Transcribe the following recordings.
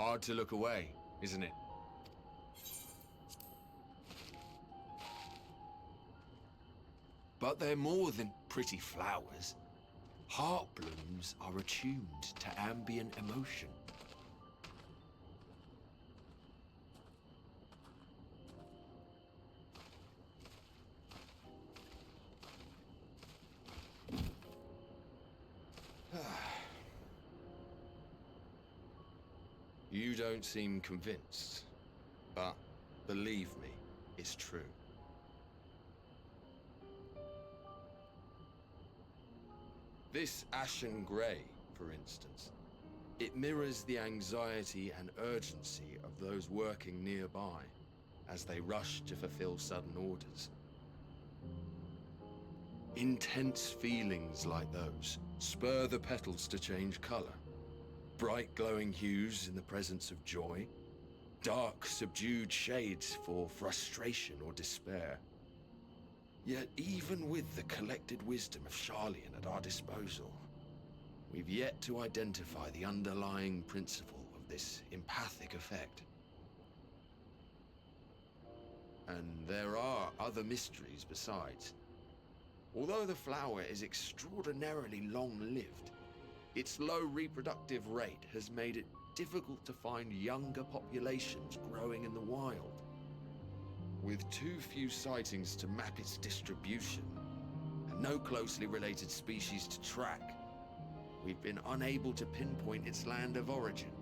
Hard to look away, isn't it? But they're more than pretty flowers. Heart blooms are attuned to ambient emotion. You don't seem convinced, but believe me, it's true. This ashen grey, for instance, it mirrors the anxiety and urgency of those working nearby as they rush to fulfill sudden orders. Intense feelings like those spur the petals to change colour. Bright glowing hues in the presence of joy, dark subdued shades for frustration or despair. Yet even with the collected wisdom of Charlian at our disposal, we've yet to identify the underlying principle of this empathic effect. And there are other mysteries besides. Although the flower is extraordinarily long-lived, its low reproductive rate has made it difficult to find younger populations growing in the wild. With too few sightings to map its distribution, and no closely related species to track, we've been unable to pinpoint its land of origin.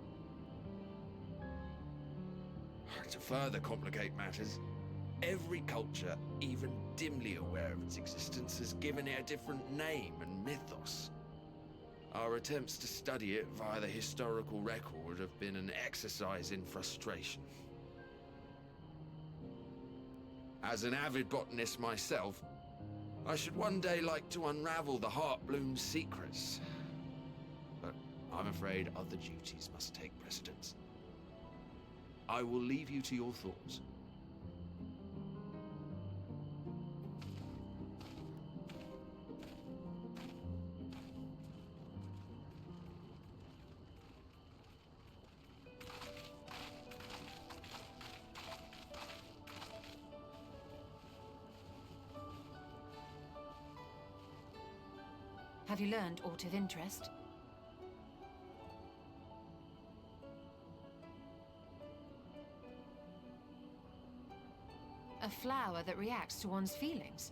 To further complicate matters, every culture, even dimly aware of its existence, has given it a different name and mythos. Our attempts to study it via the historical record have been an exercise in frustration. As an avid botanist myself, I should one day like to unravel the Heartbloom's secrets. But I'm afraid other duties must take precedence. I will leave you to your thoughts. Have you learned aught of interest? A flower that reacts to one's feelings?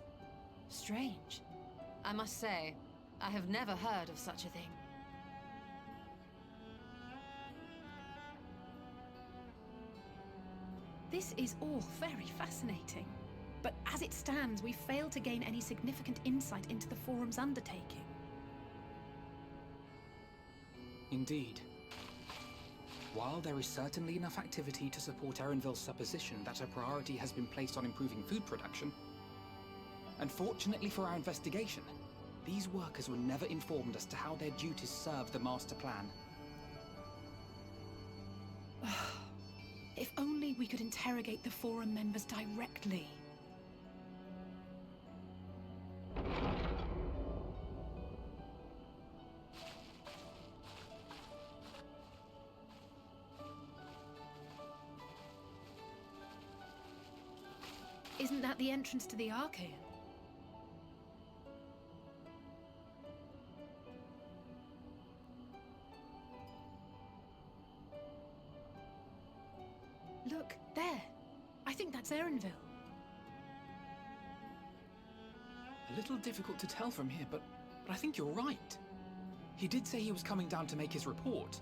Strange. I must say, I have never heard of such a thing. This is all very fascinating. But as it stands, we fail to gain any significant insight into the Forum's undertaking. Indeed. While there is certainly enough activity to support Erenville's supposition that a priority has been placed on improving food production, unfortunately for our investigation, these workers were never informed as to how their duties serve the master plan. If only we could interrogate the Forum members directly. Isn't that the entrance to the Archaean? Look, there. I think that's Erenville. A little difficult to tell from here, but I think you're right. He did say he was coming down to make his report.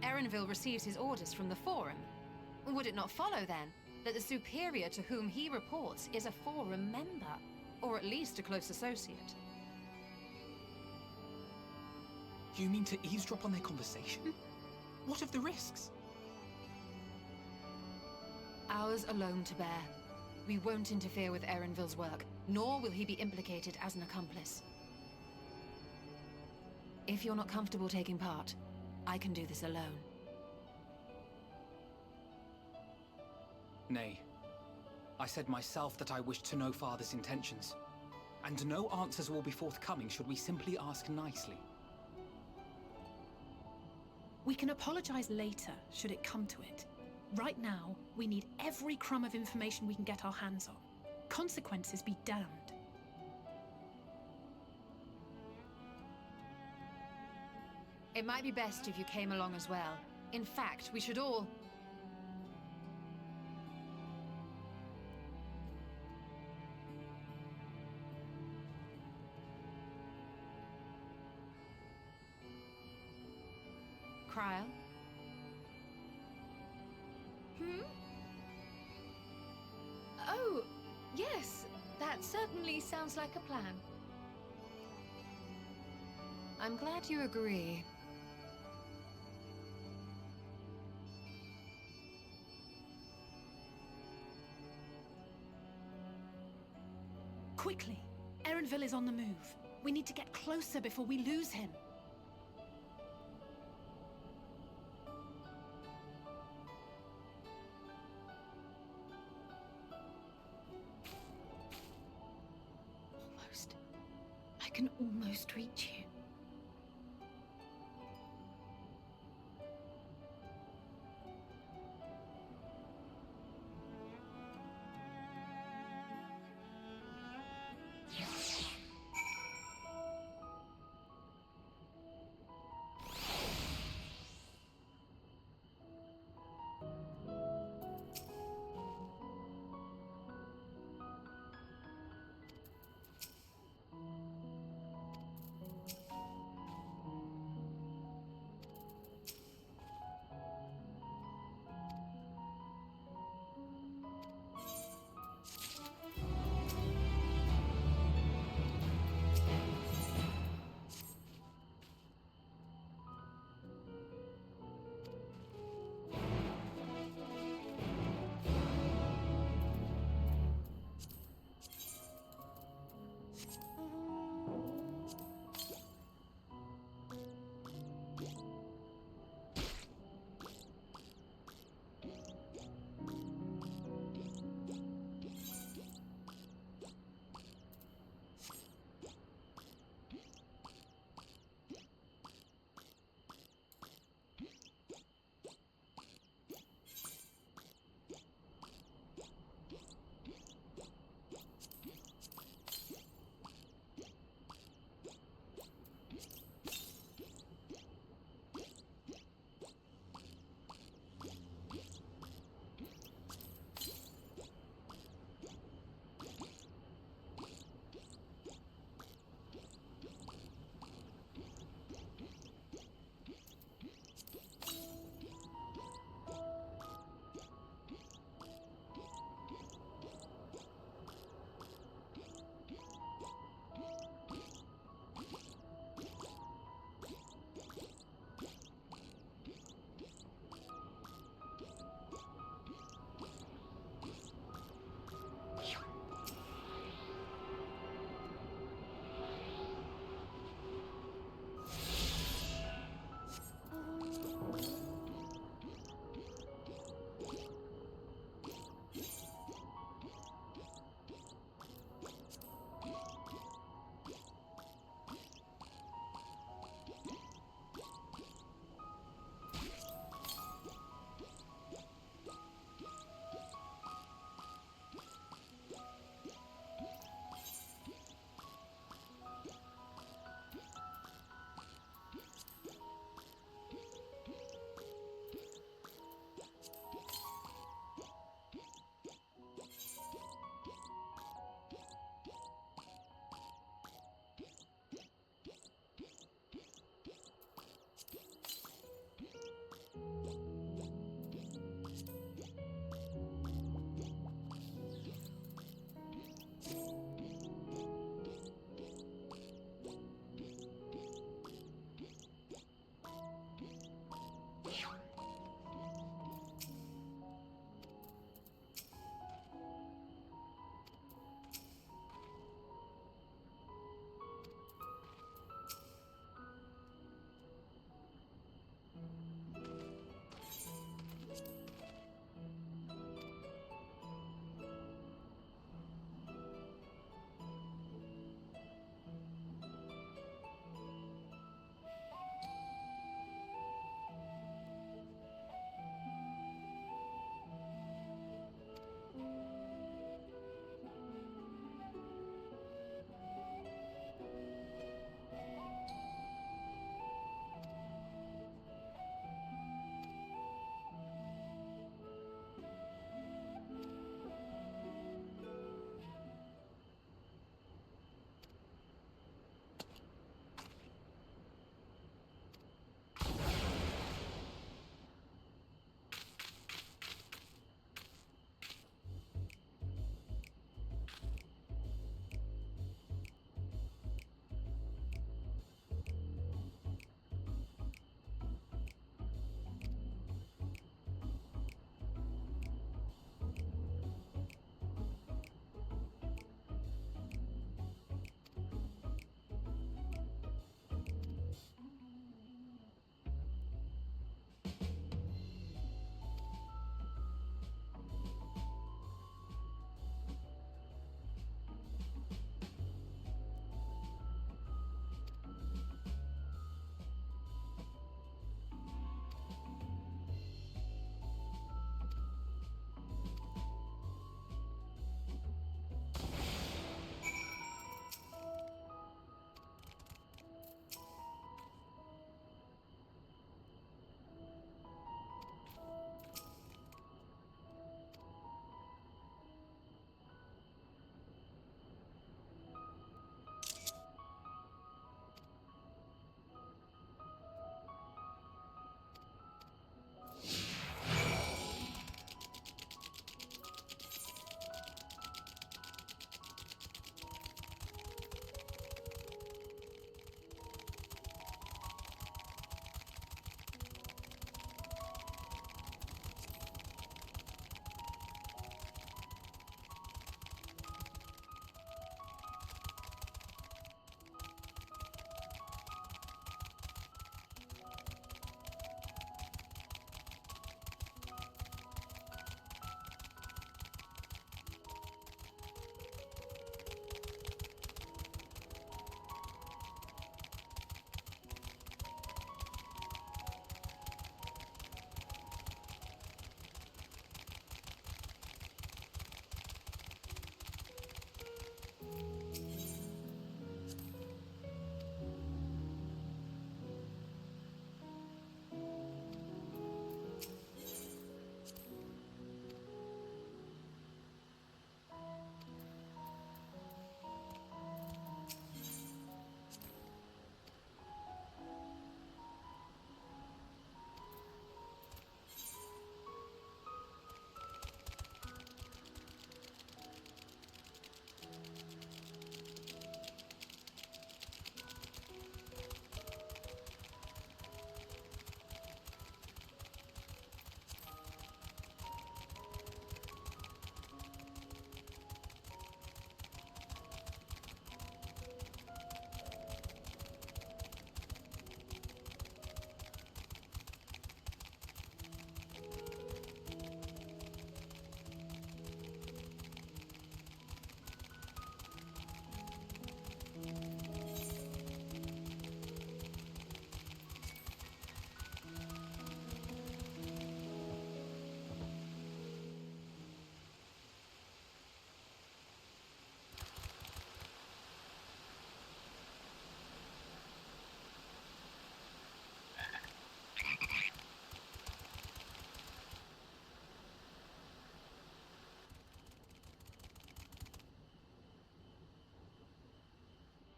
Erenville receives his orders from the Forum. Would it not follow, then, that the superior to whom he reports is a Forum member, or at least a close associate? You mean to eavesdrop on their conversation? What of the risks? Ours alone to bear. We won't interfere with Erenville's work, nor will he be implicated as an accomplice. If you're not comfortable taking part, I can do this alone. Nay. I said myself that I wished to know Father's intentions. And no answers will be forthcoming should we simply ask nicely. We can apologize later, should it come to it. Right now, we need every crumb of information we can get our hands on. Consequences be damned. It might be best if you came along as well. In fact, we should all... Cryle? Oh, yes. That certainly sounds like a plan. I'm glad you agree. Quickly! Erenville is on the move. We need to get closer before we lose him. Almost. I can almost reach you.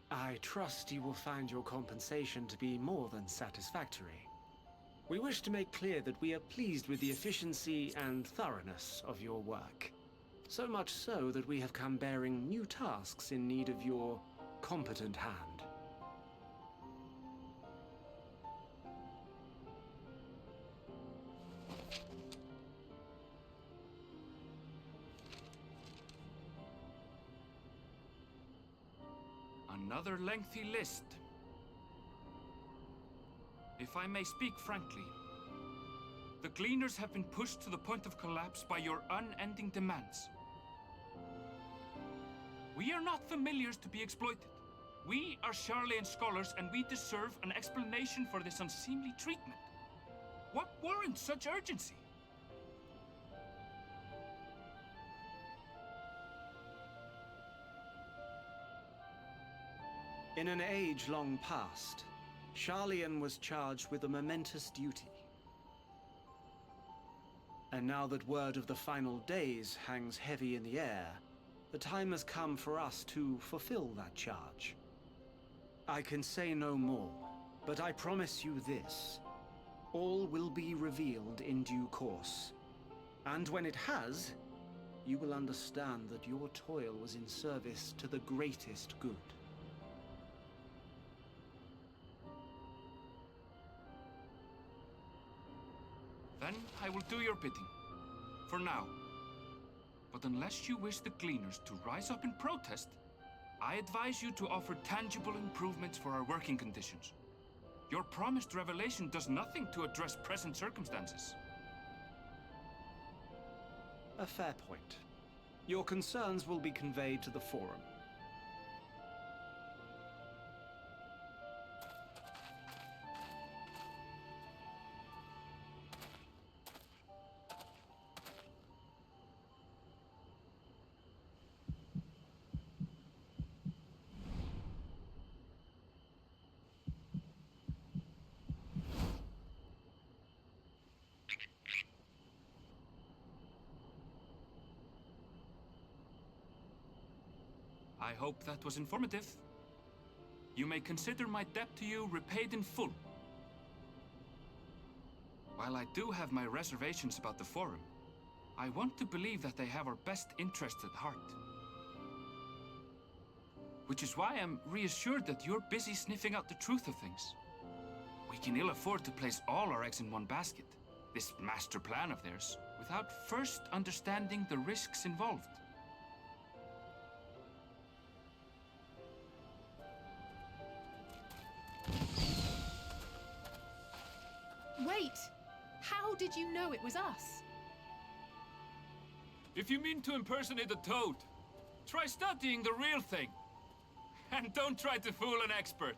I trust you will find your compensation to be more than satisfactory. We wish to make clear that we are pleased with the efficiency and thoroughness of your work. So much so that we have come bearing new tasks in need of your competent hand. Another lengthy list. If I may speak frankly, the Gleaners have been pushed to the point of collapse by your unending demands. We are not familiars to be exploited. We are Sharlayan scholars, and we deserve an explanation for this unseemly treatment. What warrants such urgency? In an age long past, Sharlayan was charged with a momentous duty. And now that word of the final days hangs heavy in the air, the time has come for us to fulfill that charge. I can say no more, but I promise you this. All will be revealed in due course. And when it has, you will understand that your toil was in service to the greatest good. Then I will do your bidding. For now. But unless you wish the Gleaners to rise up in protest, I advise you to offer tangible improvements for our working conditions. Your promised revelation does nothing to address present circumstances. A fair point. Your concerns will be conveyed to the Forum. I hope that was informative. You may consider my debt to you repaid in full. While I do have my reservations about the Forum, I want to believe that they have our best interests at heart. Which is why I'm reassured that you're busy sniffing out the truth of things. We can ill afford to place all our eggs in one basket, this master plan of theirs, without first understanding the risks involved. Wait! How did you know it was us? If you mean to impersonate a toad, try studying the real thing. And don't try to fool an expert.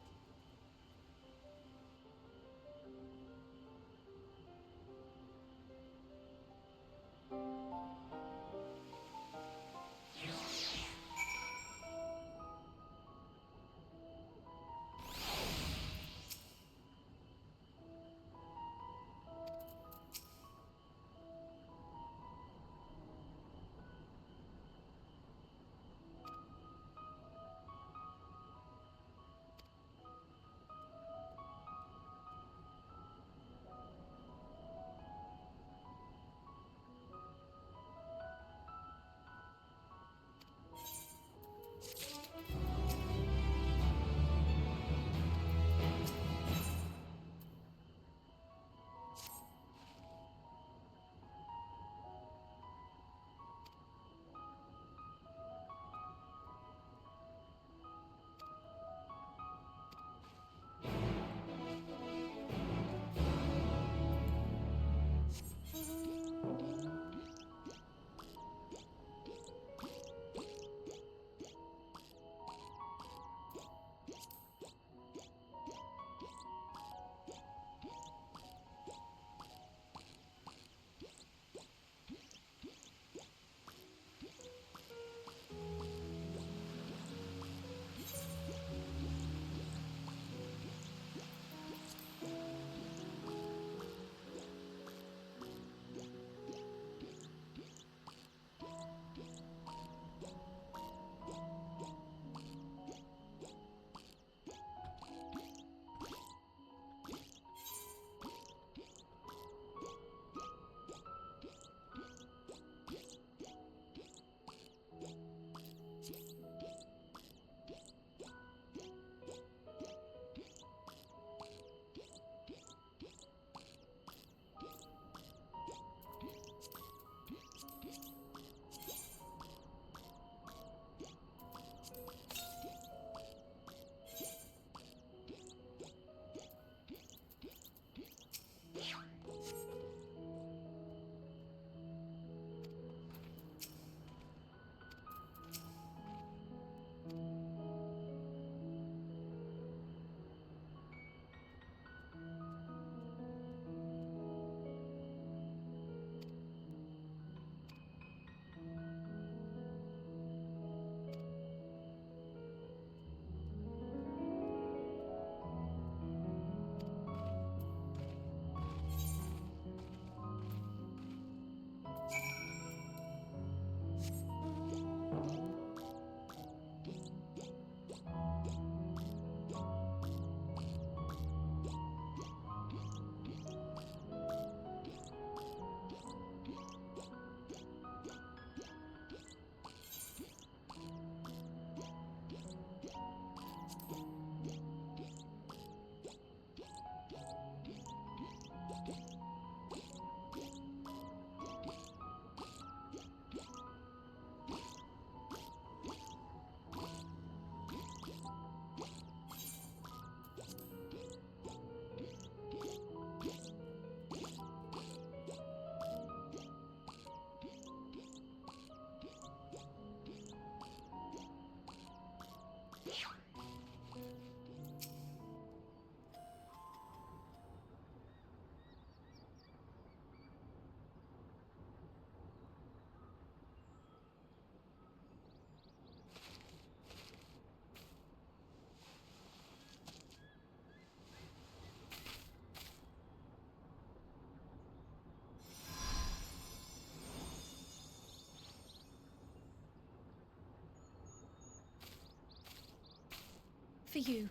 For you.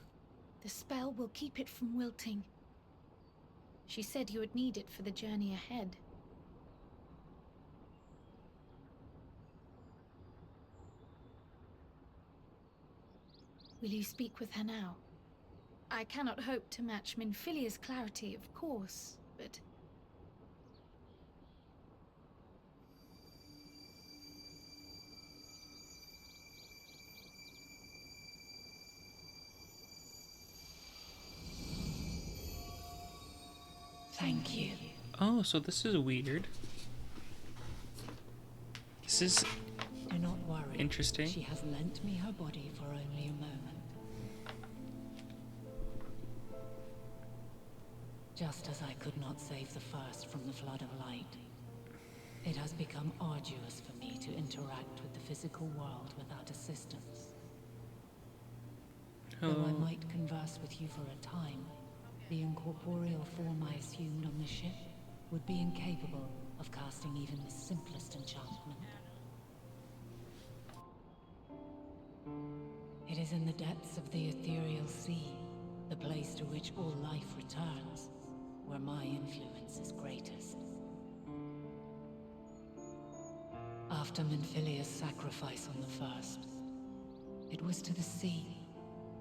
The spell will keep it from wilting. She said you would need it for the journey ahead. Will you speak with her now? I cannot hope to match Minfilia's clarity, of course, but... Thank you. Oh, so this is weird. This is Do not worry. interesting. She has lent me her body for only a moment. Just as I could not save the first from the flood of light, it has become arduous for me to interact with the physical world without assistance. Though I might converse with you for a time, the incorporeal form I assumed on the ship would be incapable of casting even the simplest enchantment. It is in the depths of the ethereal sea, the place to which all life returns, where my influence is greatest. After Minfilia's sacrifice on the first, it was to the sea,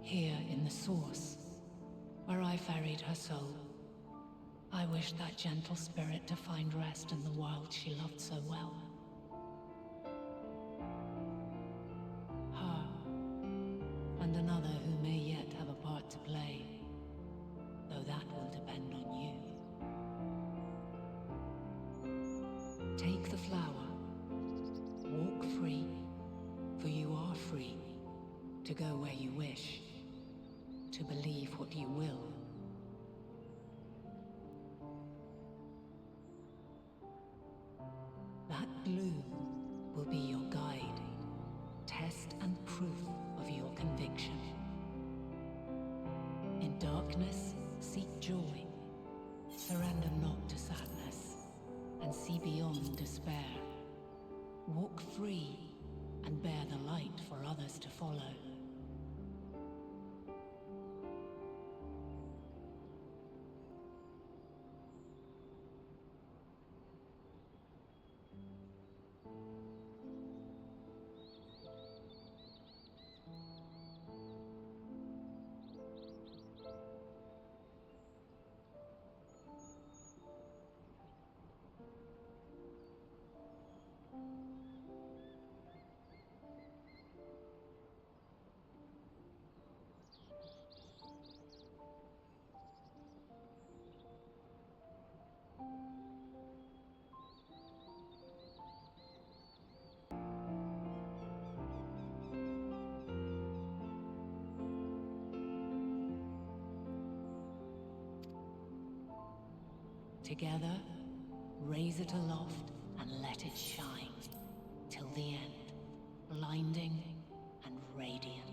here in the source, where I ferried her soul. I wished that gentle spirit to find rest in the world she loved so well. Her, and another who may yet have a part to play, though that will depend on you. Take the flower, walk free, for you are free, to go where you wish, to believe what you will. That bloom will be your guide, test and proof of your conviction. In darkness, seek joy. Surrender not to sadness, and see beyond despair. Walk free, and bear the light for others to follow. Together, raise it aloft and let it shine, till the end, blinding and radiant.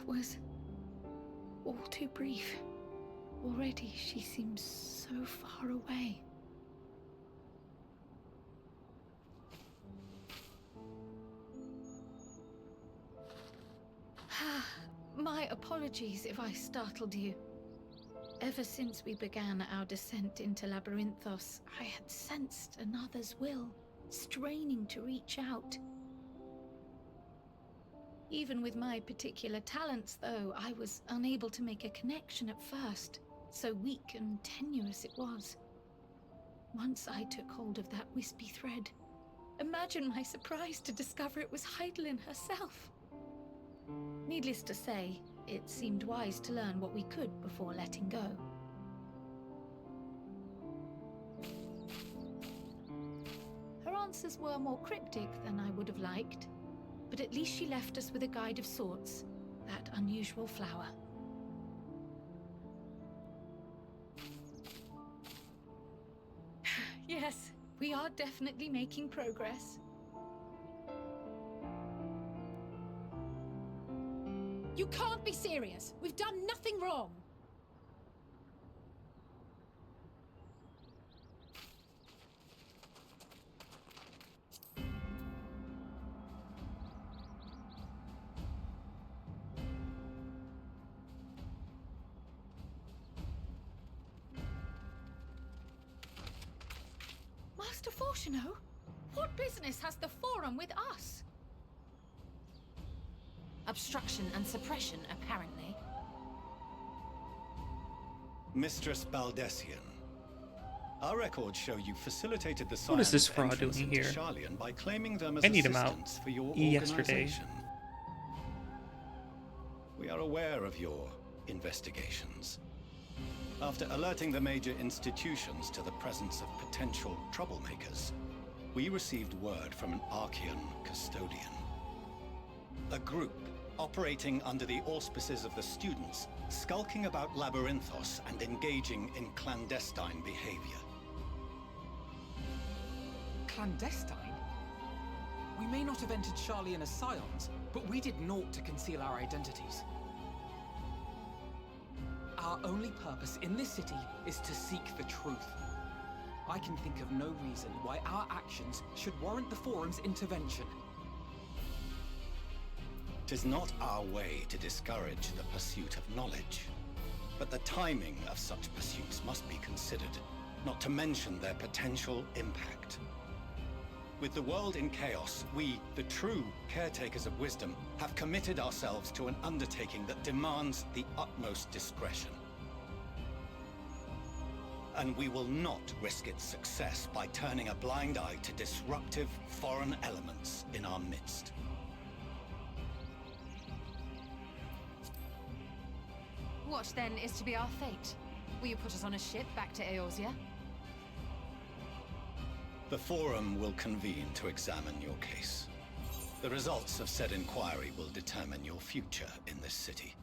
was all too brief. Already she seems so far away. My apologies if I startled you. Ever since we began our descent into Labyrinthos, I had sensed another's will, straining to reach out. Even with my particular talents, though, I was unable to make a connection at first, so weak and tenuous it was. Once I took hold of that wispy thread, imagine my surprise to discover it was Heidelin herself. Needless to say, it seemed wise to learn what we could before letting go. Her answers were more cryptic than I would have liked, but at least she left us with a guide of sorts, that unusual flower. Yes, we are definitely making progress. You can't be serious. We've done nothing wrong. Master Fortuno, what business has the Forum with us? Obstruction and suppression, apparently. Mistress Baldessian, our records show you facilitated the What is this Scion's fraud entrance doing into here? Sharlayan by claiming them as I need him out assistants for your yesterday. organization. We are aware of your investigations. After alerting the major institutions to the presence of potential troublemakers, we received word from an Archean custodian. A group operating under the auspices of the students, skulking about Labyrinthos and engaging in clandestine behavior. Clandestine? We may not have entered Sharlayan as scions, but we did naught to conceal our identities. Our only purpose in this city is to seek the truth. I can think of no reason why our actions should warrant the Forum's intervention. 'Tis not our way to discourage the pursuit of knowledge, but the timing of such pursuits must be considered, not to mention their potential impact. With the world in chaos, we, the true caretakers of wisdom, have committed ourselves to an undertaking that demands the utmost discretion. And we will not risk its success by turning a blind eye to disruptive foreign elements in our midst. What then is to be our fate? Will you put us on a ship back to Eorzea? The Forum will convene to examine your case. The results of said inquiry will determine your future in this city.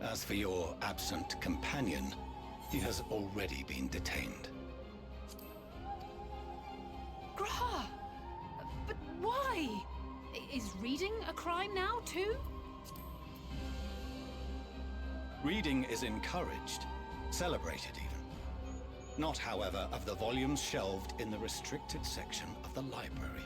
As for your absent companion, he has already been detained. Graha! But why? Is reading a crime now, too? Reading is encouraged, celebrated even. Not, however, of the volumes shelved in the restricted section of the library.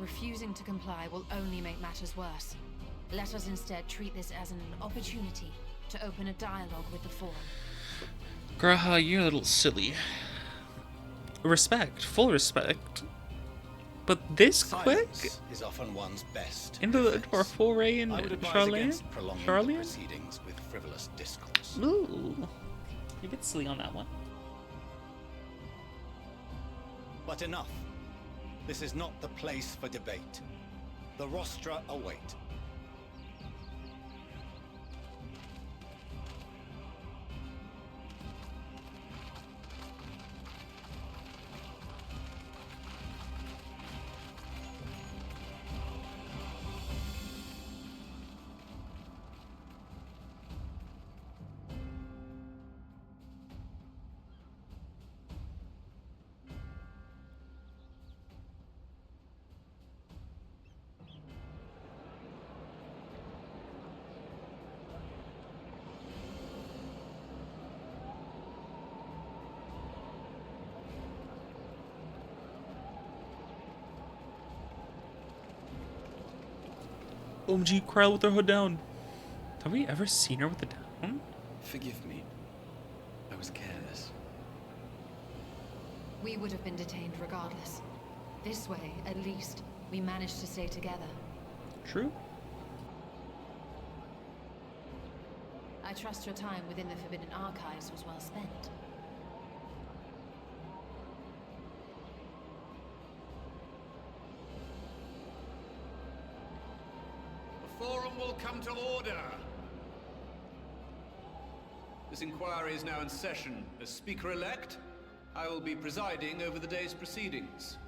Refusing to comply will only make matters worse. Let us instead treat this as an opportunity to open a dialogue with the Forum. Graha, you're a little silly. Respect, full respect. But this quick? Silence is often one's best Into defense. our foray in I would advise Charlene? against prolonging the Charlene? proceedings with frivolous discourse. Ooh. You get silly on that one. But enough. This is not the place for debate. The rostra await. OMG, Kryl with her hood down. Have we ever seen her with it down? Forgive me. I was careless. We would have been detained regardless. This way, at least, we managed to stay together. True. I trust your time within the Forbidden Archives was well spent. The forum will come to order. This inquiry is now in session. As Speaker-elect, I will be presiding over the day's proceedings.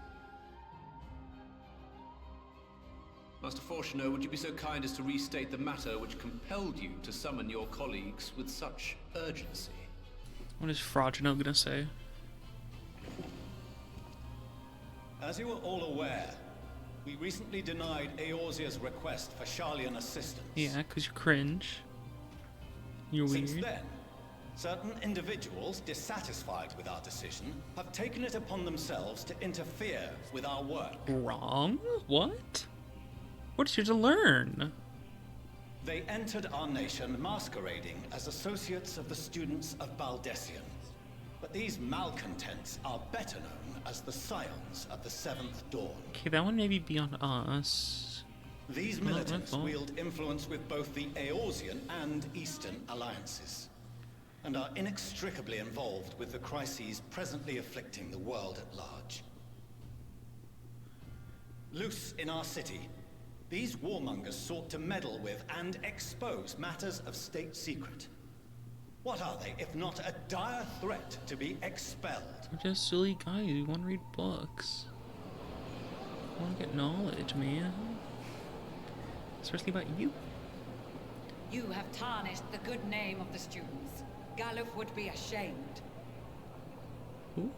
Master Fortuner, would you be so kind as to restate the matter which compelled you to summon your colleagues with such urgency? What is Fraudulent gonna say? As you are all aware, we recently denied Eorzea's request for Sharlayan assistance. Yeah, because you cringe. You're weird. Since then, certain individuals dissatisfied with our decision have taken it upon themselves to interfere with our work. Wrong? What? What's you to learn? They entered our nation masquerading as associates of the students of Baldessian. But these malcontents are better known as the Scions of the Seventh Dawn. Okay, that one maybe be on us. These Not my militants fault. wield influence with both the Eorzean and Eastern alliances, and are inextricably involved with the crises presently afflicting the world at large. Loose in our city, these warmongers sought to meddle with and expose matters of state secret. What are they, if not a dire threat to be expelled? We're just silly guys who want to read books. Want to get knowledge, man. Especially about you. You have tarnished the good name of the students. Galuf would be ashamed. Who?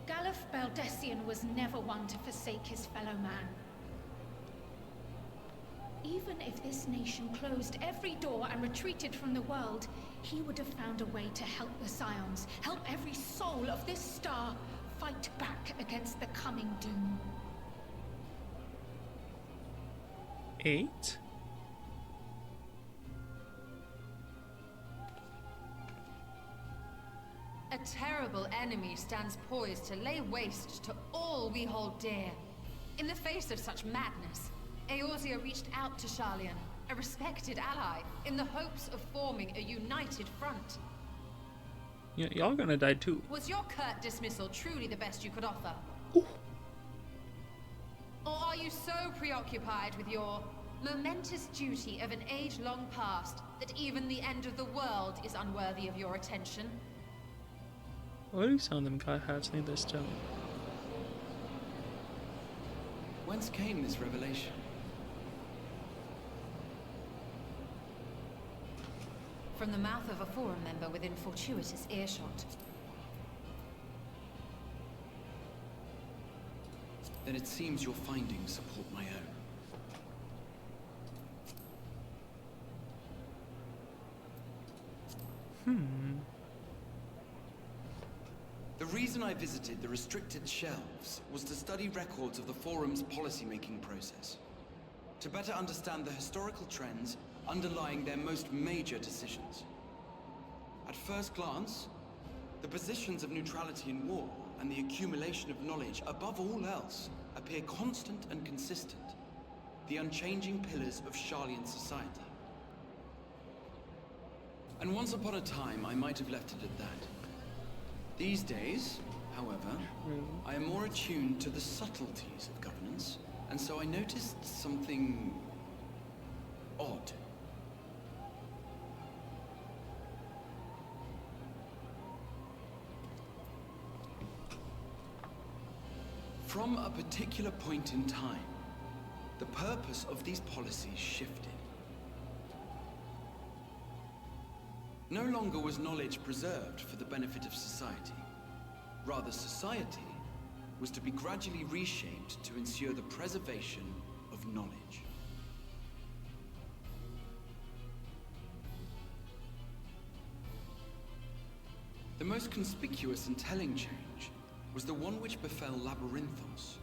Galuf Baldessian was never one to forsake his fellow man. Even if this nation closed every door and retreated from the world, he would have found a way to help the Scions, help every soul of this star fight back against the coming doom. 8? A terrible enemy stands poised to lay waste to all we hold dear. In the face of such madness, Eorzea reached out to Sharlayan, a respected ally, in the hopes of forming a united front. Y'all gonna die too. Was your curt dismissal truly the best you could offer? Ooh. Or are you so preoccupied with your momentous duty of an age long past that even the end of the world is unworthy of your attention? Why do some of them got hats need this too? Whence came this revelation? From the mouth of a forum member within fortuitous earshot. Then it seems your findings support my own. The reason I visited the restricted shelves was to study records of the forum's policy-making process, to better understand the historical trends underlying their most major decisions. At first glance, the positions of neutrality in war and the accumulation of knowledge above all else appear constant and consistent, the unchanging pillars of Sharlayan society. And once upon a time, I might have left it at that. These days, however, I am more attuned to the subtleties of governance, and so I noticed something odd. From a particular point in time, the purpose of these policies shifted. No longer was knowledge preserved for the benefit of society. Rather, society was to be gradually reshaped to ensure the preservation of knowledge. The most conspicuous and telling change was the one which befell Labyrinthos.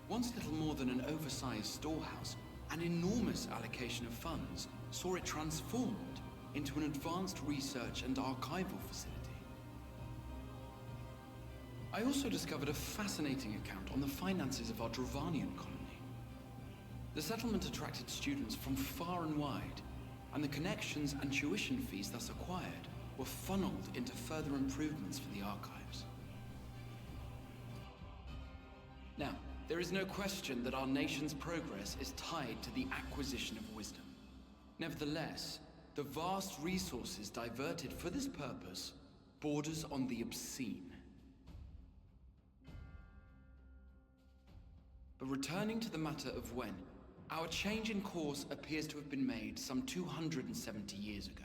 Once little more than an oversized storehouse, an enormous allocation of funds saw it transformed into an advanced research and archival facility. I also discovered a fascinating account on the finances of our Dravanian colony. The settlement attracted students from far and wide, and the connections and tuition fees thus acquired were funneled into further improvements for the archives. Now, there is no question that our nation's progress is tied to the acquisition of wisdom. Nevertheless, the vast resources diverted for this purpose borders on the obscene. But returning to the matter of when, our change in course appears to have been made some 270 years ago.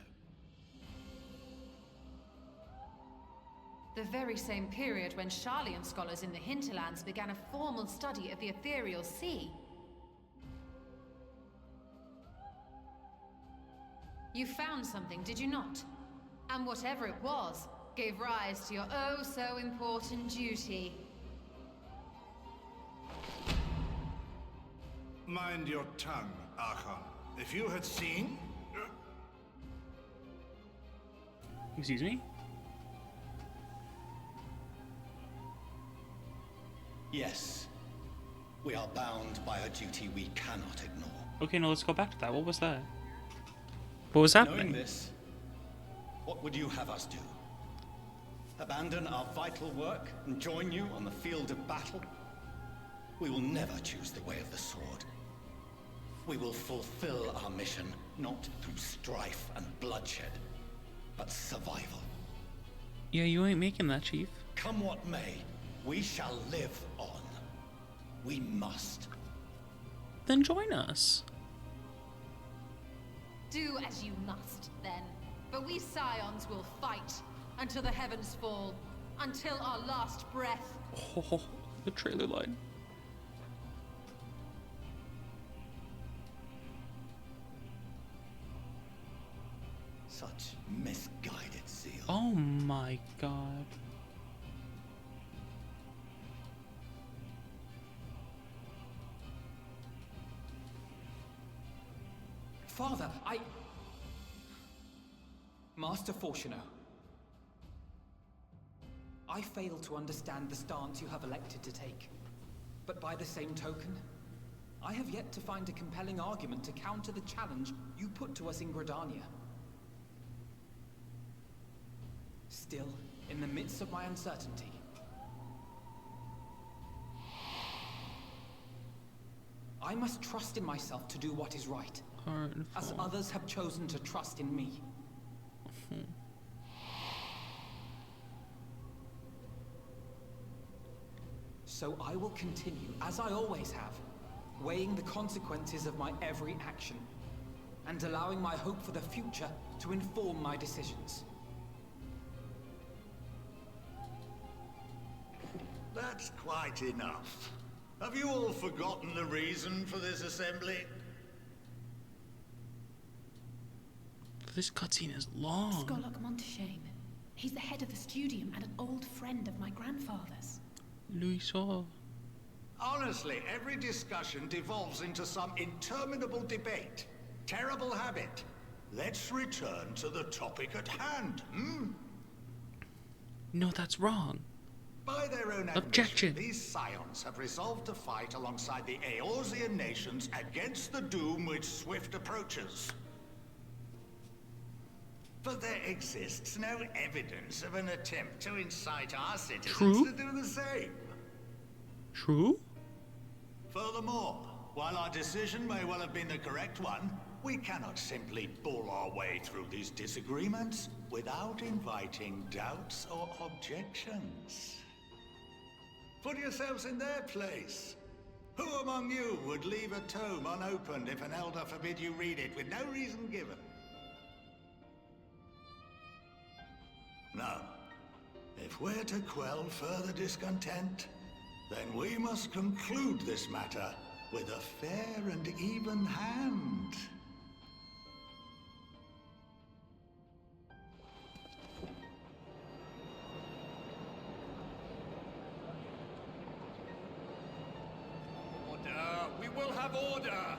The very same period when Sharlayan scholars in the hinterlands began a formal study of the ethereal sea. You found something, did you not? And whatever it was, gave rise to your oh-so-important duty. Mind your tongue, Archon. If you had seen... Excuse me? Yes. We are bound by a duty we cannot ignore. Okay, now let's go back to that. What was that? What was happening? Knowing this, what would you have us do? Abandon our vital work and join you on the field of battle? We will never choose the way of the sword. We will fulfill our mission, not through strife and bloodshed, but survival. Yeah, you ain't making that, Chief. Come what may, we shall live on. We must. Then join us. Do as you must, then. But we Scions will fight until the heavens fall, until our last breath. Oh, the trailer line. Such misguided zeal. Oh my god. Father, Master Fortuno, I fail to understand the stance you have elected to take. But by the same token, I have yet to find a compelling argument to counter the challenge you put to us in Gridania. Still, in the midst of my uncertainty, I must trust in myself to do what is right, as others have chosen to trust in me. So I will continue, as I always have, weighing the consequences of my every action, and allowing my hope for the future to inform my decisions. That's quite enough. Have you all forgotten the reason for this assembly? This cutscene is long. Skolok Monteshame. He's the head of the studium and an old friend of my grandfather's. Louis. Honestly, every discussion devolves into some interminable debate. Terrible habit. let's return to the topic at hand, hmm? No, that's wrong. By their own Objection. admission, these scions have resolved to fight alongside the Eorzean nations against the doom which swift approaches. But there exists no evidence of an attempt to incite our citizens to do the same. True? Furthermore, while our decision may well have been the correct one, we cannot simply bull our way through these disagreements without inviting doubts or objections. Put yourselves in their place. Who among you would leave a tome unopened if an elder forbid you read it with no reason given? Now, if we're to quell further discontent, then we must conclude this matter with a fair and even hand. Order! We will have order!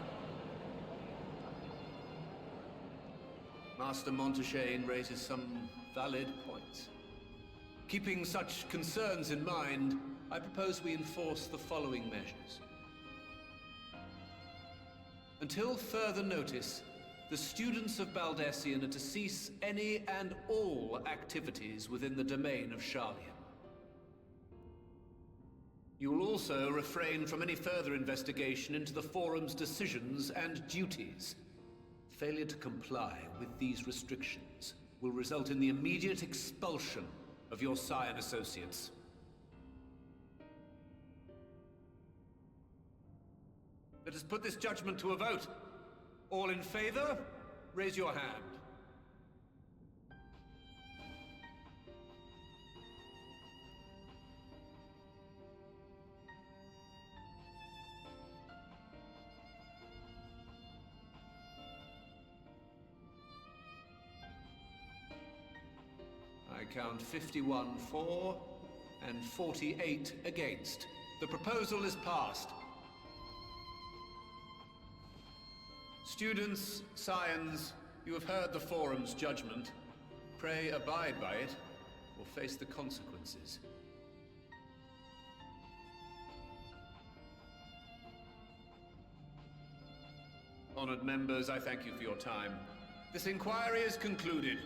Master Montaigne raises some valid points. Keeping such concerns in mind, I propose we enforce the following measures. Until further notice, the students of Baldessian are to cease any and all activities within the domain of Sharlian. You will also refrain from any further investigation into the Forum's decisions and duties. Failure to comply with these restrictions will result in the immediate expulsion of your Scion associates. Let us put this judgment to a vote. All in favor, raise your hand. I count 51 for and 48 against. The proposal is passed. Students, Scions, you have heard the Forum's judgment. Pray abide by it, or face the consequences. Honored members, I thank you for your time. This inquiry is concluded.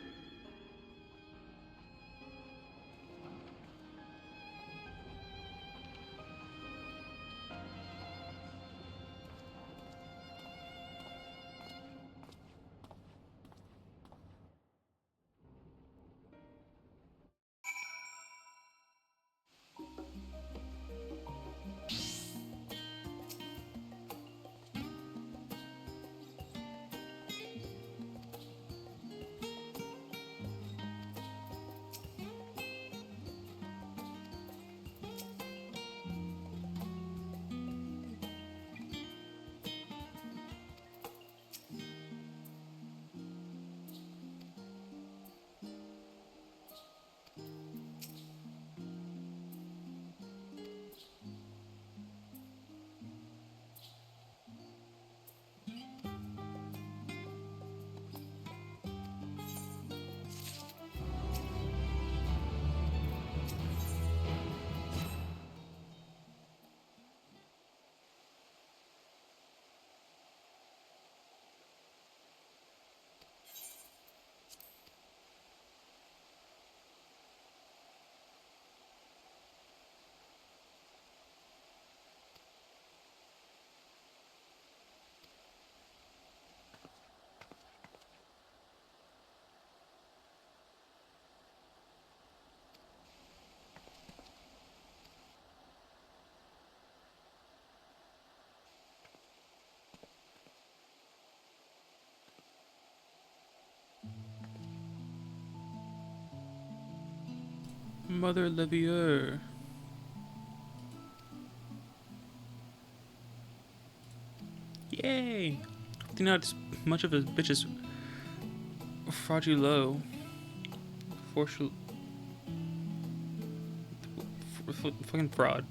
Mother Levier. Yay! Hopefully not as much of a bitch as Fraudulo. Fucking fraud.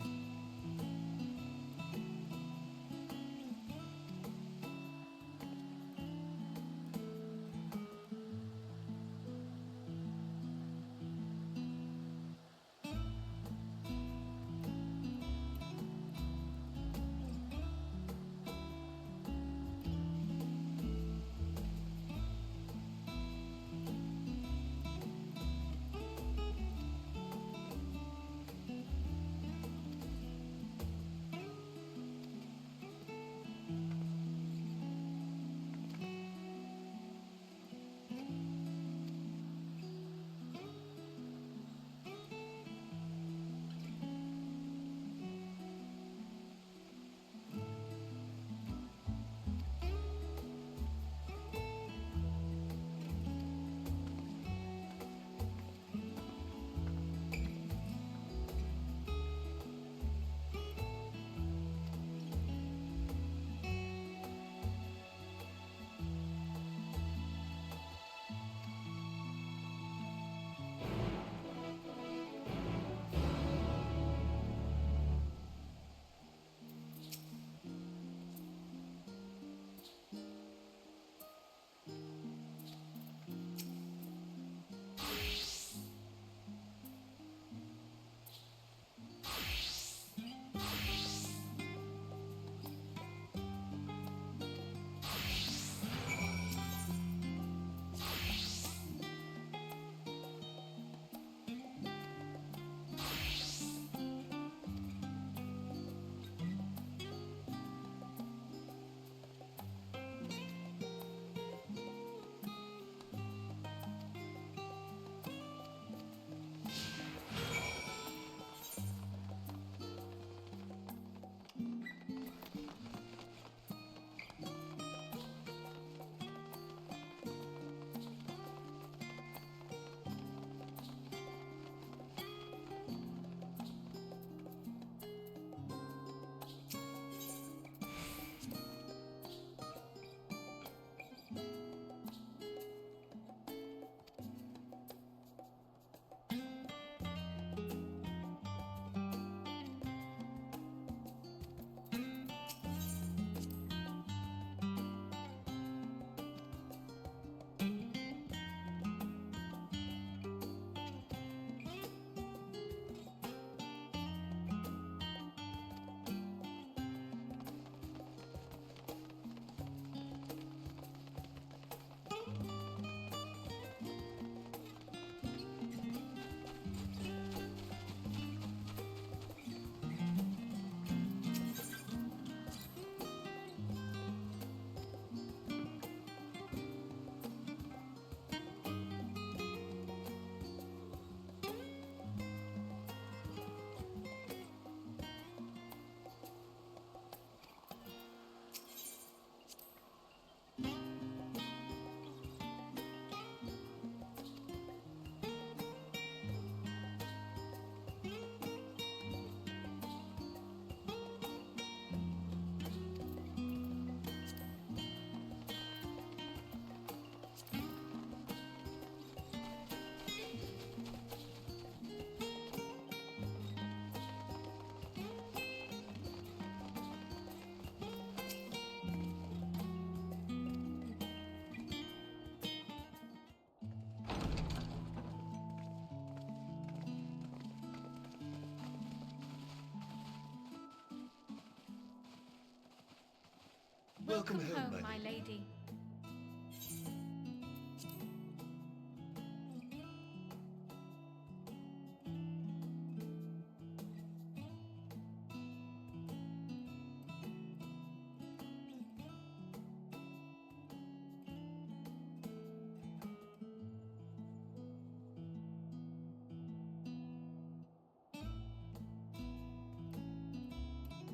Welcome home, my lady.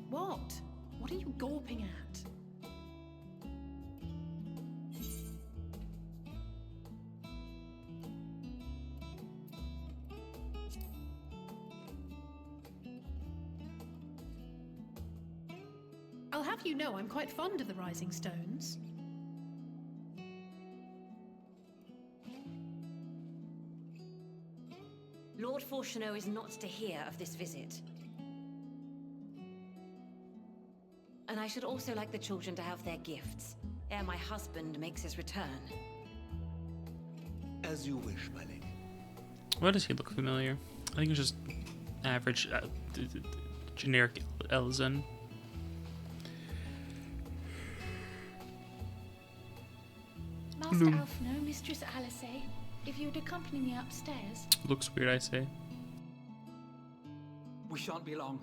What? What are you gawping at? I'll have you know I'm quite fond of the Rising Stones. Lord Fortuneau is not to hear of this visit. And I should also like the children to have their gifts, ere my husband makes his return. As you wish, my lady. Why does he look familiar? I think it's just average, generic Elzen. Master Alphino, Mistress Alice, if you'd accompany me upstairs. Looks weird, I say. We shan't be long.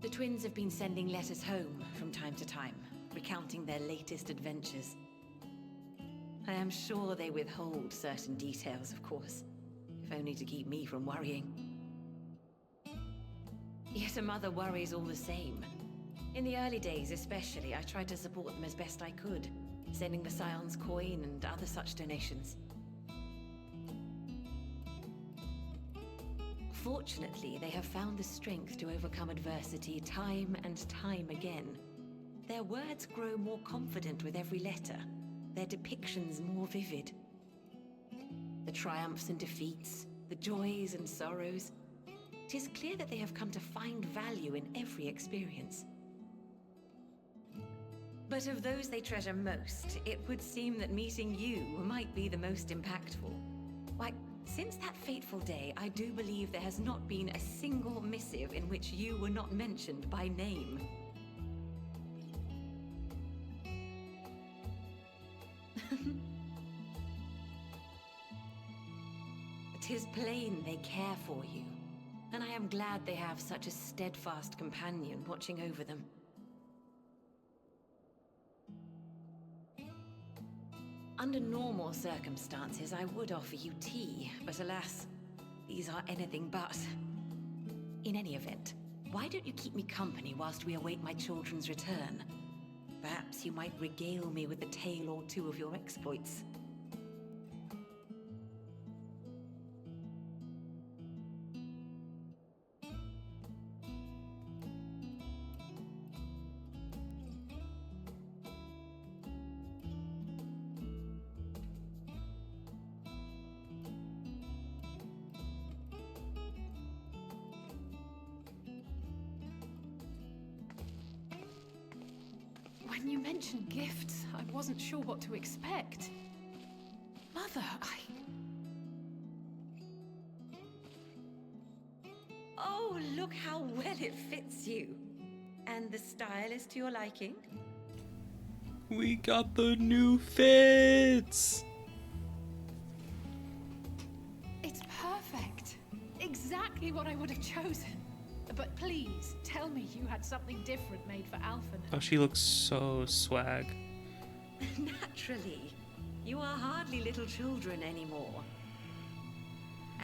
The twins have been sending letters home from time to time, recounting their latest adventures. I am sure they withhold certain details, of course, if only to keep me from worrying. Yet a mother worries all the same. In the early days especially, I tried to support them as best I could, sending the Scion's coin and other such donations. Fortunately, they have found the strength to overcome adversity time and time again. Their words grow more confident with every letter, their depictions more vivid. The triumphs and defeats, the joys and sorrows. It is clear that they have come to find value in every experience. But of those they treasure most, it would seem that meeting you might be the most impactful. Why, since that fateful day, I do believe there has not been a single missive in which you were not mentioned by name. Tis plain they care for you, and I am glad they have such a steadfast companion watching over them. Under normal circumstances, I would offer you tea, but alas, these are anything but. In any event, why don't you keep me company whilst we await my children's return? Perhaps you might regale me with a tale or two of your exploits. When you mentioned gifts, I wasn't sure what to expect. Mother, Oh, look how well it fits you. And the style is to your liking? We got the new fits! It's perfect. Exactly what I would have chosen. But please, tell me you had something different made for Alphino. Oh, she looks so swag. Naturally. You are hardly little children anymore.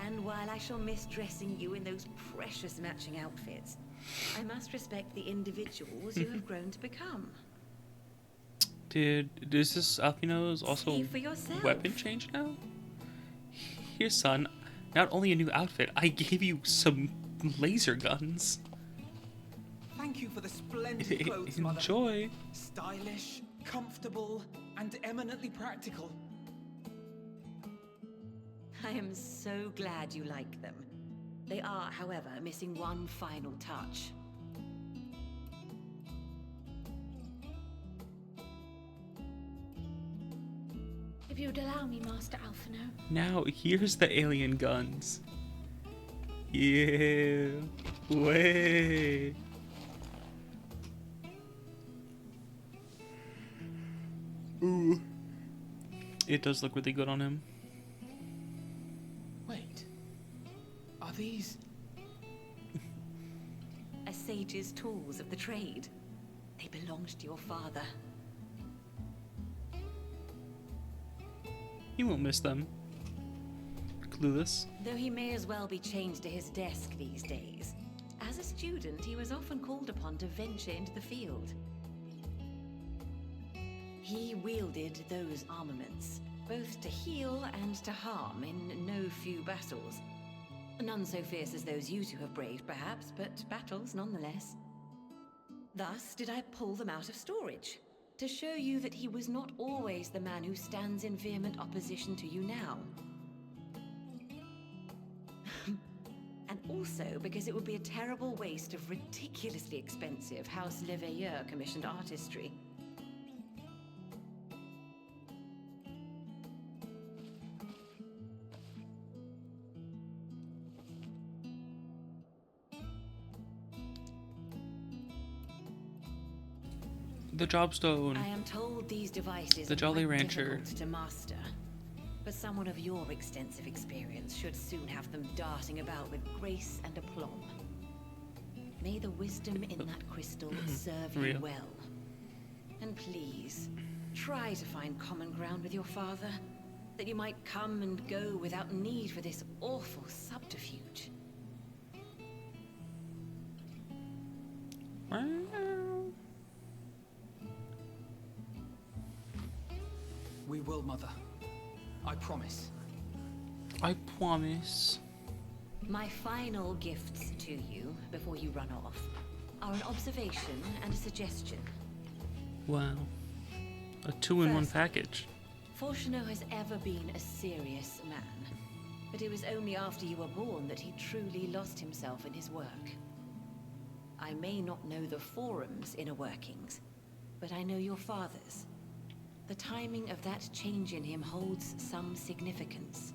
And while I shall miss dressing you in those precious matching outfits, I must respect the individuals you have grown to become. Dude, is this Alphino's also See for yourself. weapon change now? Here, son. Not only a new outfit, I gave you some laser guns. Thank you for the splendid clothes, Mother. Enjoy. Stylish, comfortable, and eminently practical. I am so glad you like them. They are, however, missing one final touch. you'd allow me, Master Alphino. Now, here's the alien guns. Yeah. Way. Ooh. It does look really good on him. Wait. Are these... A sage's tools of the trade. They belonged to your father. He won't miss them. Clueless. Though he may as well be chained to his desk these days. As a student, he was often called upon to venture into the field. He wielded those armaments, both to heal and to harm in no few battles. None so fierce as those you two have braved, perhaps, but battles nonetheless. Thus did I pull them out of storage, to show you that he was not always the man who stands in vehement opposition to you now. And also because it would be a terrible waste of ridiculously expensive House Leveilleur commissioned artistry. The Jobstone. I am told these devices The are Jolly quite Rancher. difficult to master, but someone of your extensive experience should soon have them darting about with grace and aplomb. May the wisdom in that crystal serve you Real. well. And please, try to find common ground with your father, that you might come and go without need for this awful subterfuge. We will, Mother. I promise. I promise. My final gifts to you, before you run off, are an observation and a suggestion. Wow. A 2-in-1 First, package. Fortuno has ever been a serious man, but it was only after you were born that he truly lost himself in his work. I may not know the Forum's inner workings, but I know your father's. The timing of that change in him holds some significance.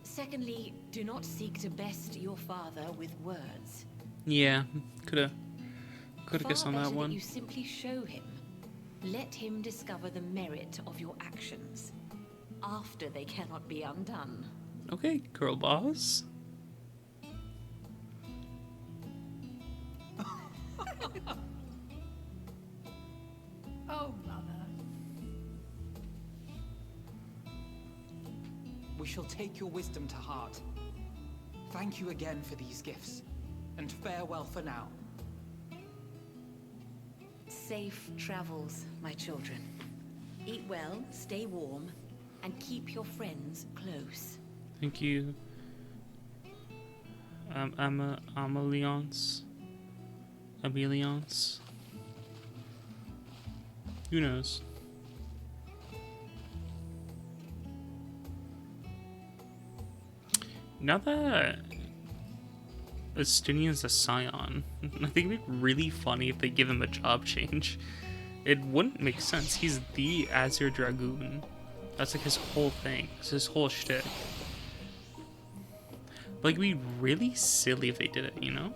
Secondly, do not seek to best your father with words. Yeah, coulda guessed on Far that better one. you simply show him. Let him discover the merit of your actions, after they cannot be undone. Okay, girl boss. Oh, Mother. We shall take your wisdom to heart. Thank you again for these gifts, and farewell for now. Safe travels, my children. Eat well, stay warm, and keep your friends close. Thank you. Ameliance. Who knows? Now that Estinian's a scion, I think it'd be really funny if they give him a job change. It wouldn't make sense. He's the Azure Dragoon. That's like his whole thing. It's his whole shtick. Like, it'd be really silly if they did it, you know?